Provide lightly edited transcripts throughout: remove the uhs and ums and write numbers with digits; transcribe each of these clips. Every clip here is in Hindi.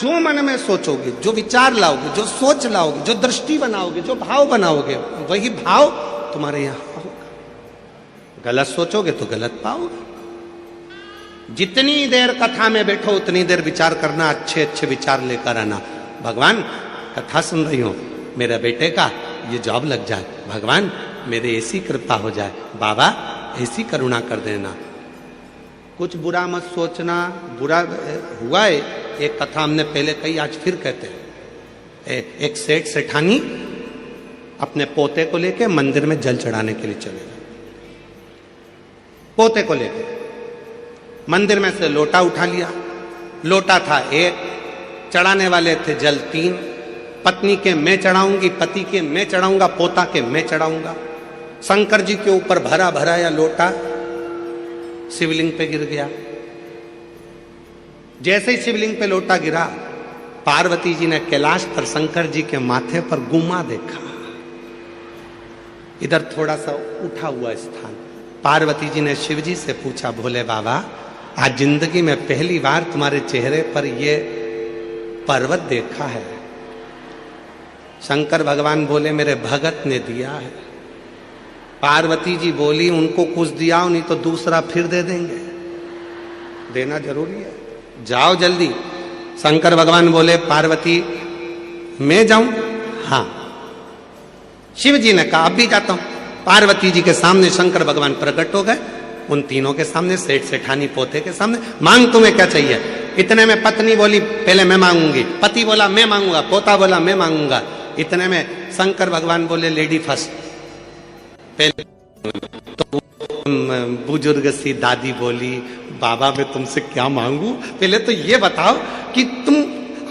जो मन में सोचोगे, जो विचार लाओगे, जो सोच लाओगे, जो दृष्टि बनाओगे, जो भाव बनाओगे, वही भाव तुम्हारे यहां होगा। गलत सोचोगे तो गलत पाओगे। जितनी देर कथा में बैठो उतनी देर विचार करना, अच्छे अच्छे विचार लेकर आना। भगवान कथा सुन रही हो, मेरे बेटे का ये जॉब लग जाए, भगवान मेरे ऐसी कृपा हो जाए, बाबा ऐसी करुणा कर देना। कुछ बुरा मत सोचना। बुरा हुआ है, एक कथा हमने पहले कही, आज फिर कहते हैं। एक सेठ सेठानी अपने पोते को लेके मंदिर में जल चढ़ाने के लिए चले गए। पोते को लेके मंदिर में से लोटा उठा लिया। लोटा था एक, चढ़ाने वाले थे जल 3। पत्नी के मैं चढ़ाऊंगी, पति के मैं चढ़ाऊंगा, पोता के मैं चढ़ाऊंगा। शंकर जी के ऊपर भरा भरा या लोटा शिवलिंग पे गिर गया। जैसे ही शिवलिंग पे लोटा गिरा, पार्वती जी ने कैलाश पर शंकर जी के माथे पर गुम्मा देखा। इधर थोड़ा सा उठा हुआ स्थान। पार्वती जी ने शिव जी से पूछा, भोले बाबा आज जिंदगी में पहली बार तुम्हारे चेहरे पर ये पर्वत देखा है। शंकर भगवान बोले, मेरे भगत ने दिया है। पार्वती जी बोली, उनको कुछ दिया नहीं तो दूसरा फिर दे देंगे, देना जरूरी है, जाओ जल्दी। शंकर भगवान बोले, पार्वती मैं जाऊं? हाँ। शिव जी ने कहा, अब भी जाता हूं। पार्वती जी के सामने शंकर भगवान प्रकट हो गए, उन तीनों के सामने, सेठ सेठानी पोते के सामने। मांग तुम्हें क्या चाहिए? इतने में पत्नी बोली, पहले मैं मांगूंगी। पति बोला मैं मांगूंगा। पोता बोला मैं मांगूंगा। इतने में शंकर भगवान बोले, लेडी फर्स्ट। पहले तो बुजुर्ग सी दादी बोली, बाबा मैं तुमसे क्या मांगू? पहले तो ये बताओ कि तुम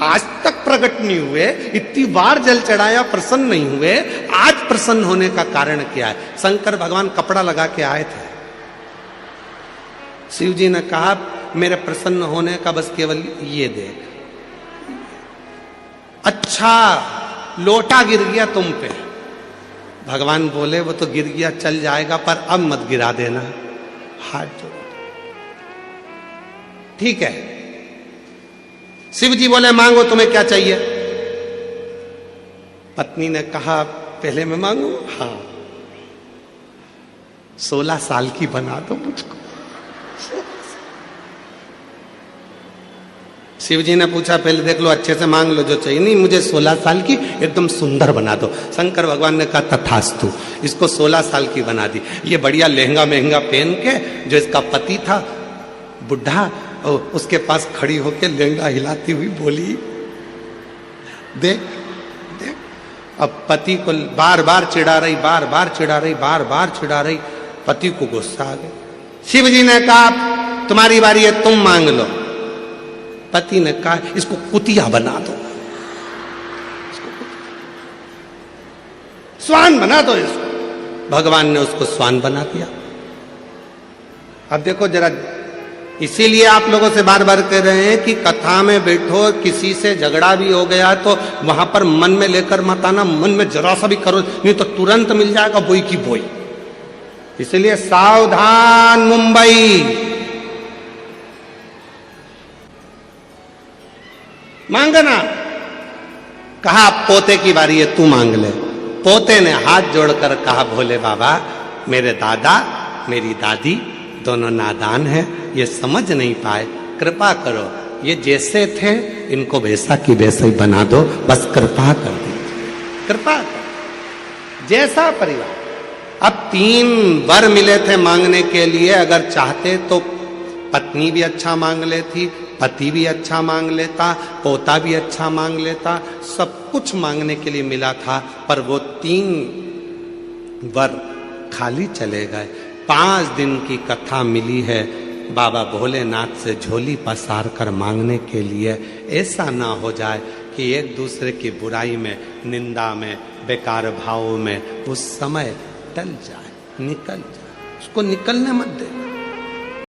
आज तक प्रकट नहीं हुए, इतनी बार जल चढ़ाया, प्रसन्न नहीं हुए, आज प्रसन्न होने का कारण क्या है? शंकर भगवान कपड़ा लगा के आए थे। शिव जी ने कहा, मेरे प्रसन्न होने का बस केवल ये देख। अच्छा लोटा गिर गया तुम पे। भगवान बोले, वो तो गिर गया, चल जाएगा, पर अब मत गिरा देना, हाथ जोड़ो। ठीक है। शिव जी बोले, मांगो तुम्हें क्या चाहिए? पत्नी ने कहा, पहले मैं मांगू? हाँ। 16 साल की बना दो मुझको। शिव जी ने पूछा, पहले देख लो, अच्छे से मांग लो जो चाहिए। नहीं, मुझे 16 साल की एकदम सुंदर बना दो। शंकर भगवान ने कहा, तथास्तु। इसको 16 साल की बना दी। ये बढ़िया लहंगा महंगा पहन के, जो इसका पति था बुढ़ा, उसके पास खड़ी होके लहंगा हिलाती हुई बोली, देख देख। अब पति को बार बार चिढ़ा रही, बार बार चिढ़ा रही, बार बार चिढ़ा रही। पति को गुस्सा आ गया। शिव जी ने कहा, तुम्हारी बारी है, तुम मांग लो। पति ने कहा, इसको कुतिया बना दो, स्वान बना दो इसको। भगवान ने उसको स्वान बना दिया। अब देखो जरा, इसीलिए आप लोगों से बार बार कह रहे हैं कि कथा में बैठो, किसी से झगड़ा भी हो गया तो वहां पर मन में लेकर मत आना। मन में जरा सा भी करो, नहीं तो तुरंत मिल जाएगा बोई की बोई। इसलिए सावधान मुंबई। मांगना। कहा, पोते की बारी है, तू मांग ले। पोते ने हाथ जोड़कर कहा, भोले बाबा मेरे दादा मेरी दादी दोनों नादान हैं, ये समझ नहीं पाए, कृपा करो, ये जैसे थे इनको वैसा की वैसा ही बना दो, बस कृपा कर दीजिए, कृपा कर। जैसा परिवार। अब 3 वर मिले थे मांगने के लिए। अगर चाहते तो पत्नी भी अच्छा मांग लेती, पति भी अच्छा मांग लेता, पोता भी अच्छा मांग लेता, सब कुछ मांगने के लिए मिला था, पर वो 3 वर खाली चले गए। 5 दिन की कथा मिली है बाबा भोलेनाथ से झोली पसार कर मांगने के लिए। ऐसा ना हो जाए कि एक दूसरे की बुराई में, निंदा में, बेकार भावों में उस समय टल जाए, निकल जाए। उसको निकलने मत दे।